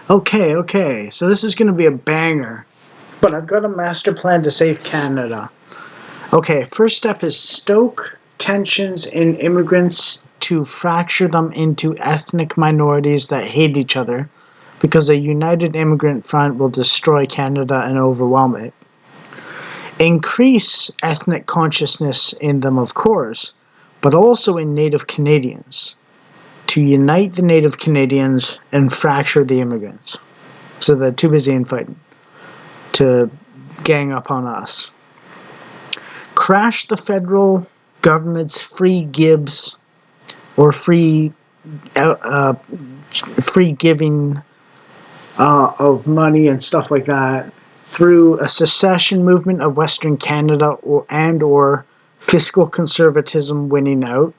Okay, so this is going to be a banger. But I've got a master plan to save Canada. Okay, first step is stoke tensions in immigrants to fracture them into ethnic minorities that hate each other, because a united immigrant front will destroy Canada and overwhelm it. Increase ethnic consciousness in them, of course, but also in Native Canadians, to unite the Native Canadians and fracture the immigrants. So they're too busy infighting to gang up on us. Crash the federal government's free gives or free giving of money and stuff like that through a secession movement of Western Canada or fiscal conservatism winning out.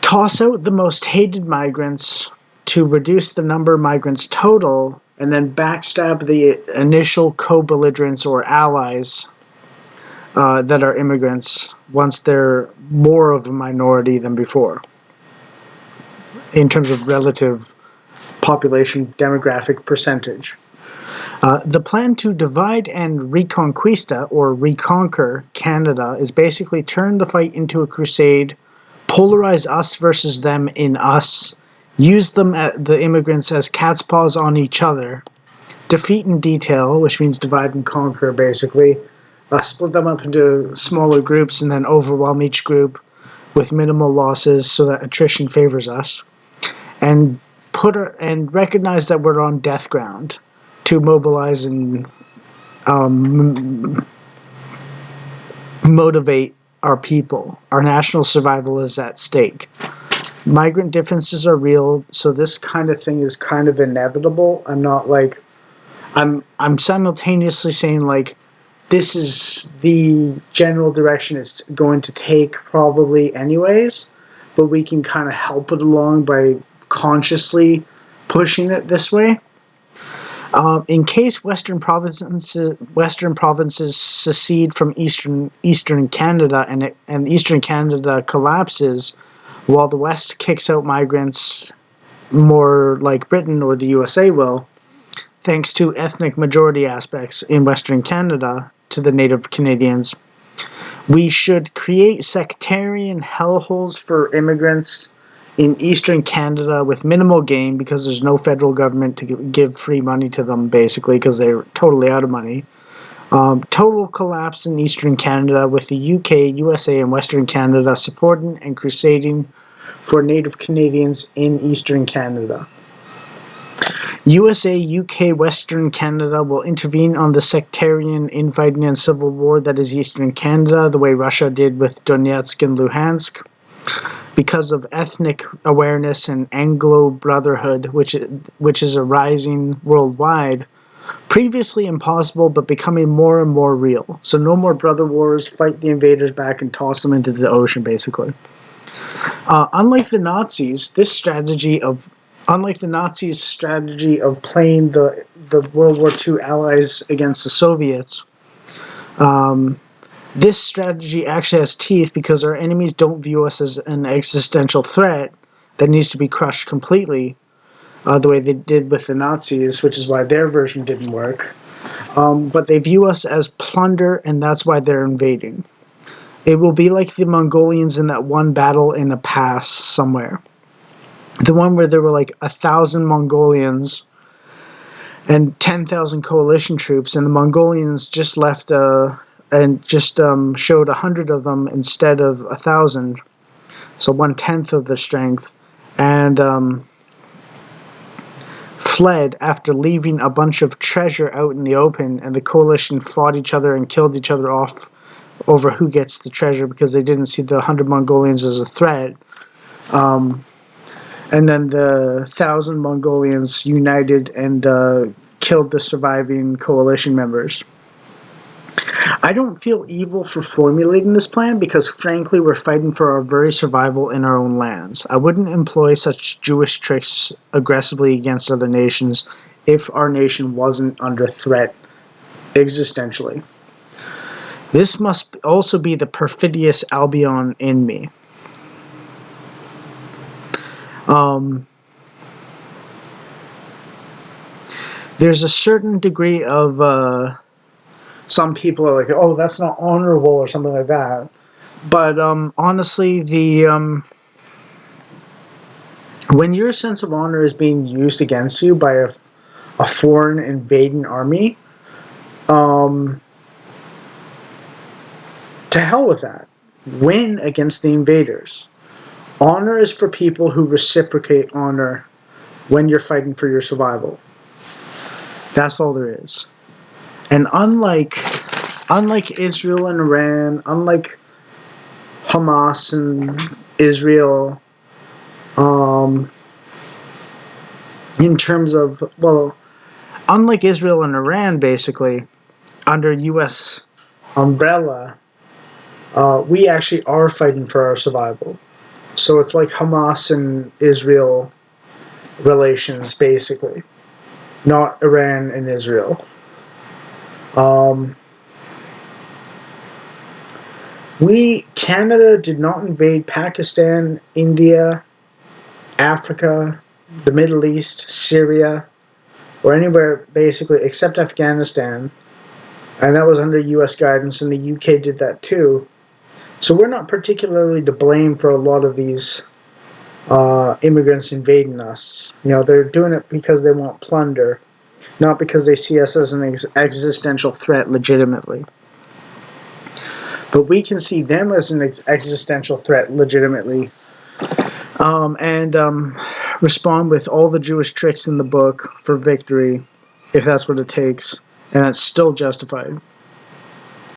Toss out the most hated migrants to reduce the number of migrants total, and then backstab the initial co-belligerents or allies that are immigrants once they're more of a minority than before in terms of relative population demographic percentage. The plan to divide and reconquista or reconquer Canada is basically turn the fight into a crusade, polarize us versus them in us, use the immigrants as cat's paws on each other, defeat in detail, which means divide and conquer basically, split them up into smaller groups and then overwhelm each group with minimal losses so that attrition favors us, and recognize that we're on death ground to mobilize and motivate our people. Our national survival is at stake. Migrant differences are real, so this kind of thing is kind of inevitable. I'm simultaneously saying like this is the general direction it's going to take probably anyways, but we can kind of help it along by consciously pushing it this way. In case Western provinces secede from Eastern Canada and Eastern Canada collapses, while the West kicks out migrants, more like Britain or the USA will, thanks to ethnic majority aspects in Western Canada to the Native Canadians, we should create sectarian hellholes for immigrants in Eastern Canada with minimal gain because there's no federal government to give free money to them, basically, because they're totally out of money. Total collapse in Eastern Canada with the UK, USA, and Western Canada supporting and crusading for Native Canadians in Eastern Canada. USA, UK, Western Canada will intervene on the sectarian infighting and civil war that is Eastern Canada, the way Russia did with Donetsk and Luhansk, because of ethnic awareness and Anglo brotherhood, which is arising worldwide. Previously impossible, but becoming more and more real. So no more brother wars, fight the invaders back and toss them into the ocean, basically. Unlike the Nazis' strategy of playing the World War II allies against the Soviets, this strategy actually has teeth because our enemies don't view us as an existential threat that needs to be crushed completely, the way they did with the Nazis, which is why their version didn't work. But they view us as plunder, and that's why they're invading. It will be like the Mongolians in that one battle in a pass somewhere. The one where there were like 1,000 Mongolians and 10,000 coalition troops, and the Mongolians just left showed 100 of them instead of 1,000, so 1/10 of their strength, and fled after leaving a bunch of treasure out in the open, and the coalition fought each other and killed each other off over who gets the treasure because they didn't see the 100 Mongolians as a threat. And then the 1,000 Mongolians united and killed the surviving coalition members. I don't feel evil for formulating this plan because, frankly, we're fighting for our very survival in our own lands. I wouldn't employ such Jewish tricks aggressively against other nations if our nation wasn't under threat existentially. This must also be the perfidious Albion in me. there's a certain degree of some people are like, oh, that's not honorable or something like that. But honestly, when your sense of honor is being used against you by a foreign invading army, to hell with that. Win against the invaders. Honor is for people who reciprocate honor when you're fighting for your survival. That's all there is. And unlike Israel and Iran, unlike Hamas and Israel, in terms of, well, unlike Israel and Iran, basically, under U.S. umbrella, we actually are fighting for our survival. So it's like Hamas and Israel relations, basically, not Iran and Israel. Canada did not invade Pakistan, India, Africa, the Middle East, Syria, or anywhere basically except Afghanistan. And that was under US guidance, and the UK did that too. So we're not particularly to blame for a lot of these immigrants invading us. You know, they're doing it because they want plunder, not because they see us as an existential threat legitimately. But we can see them as an existential threat legitimately, and respond with all the Jewish tricks in the book for victory, if that's what it takes, and it's still justified.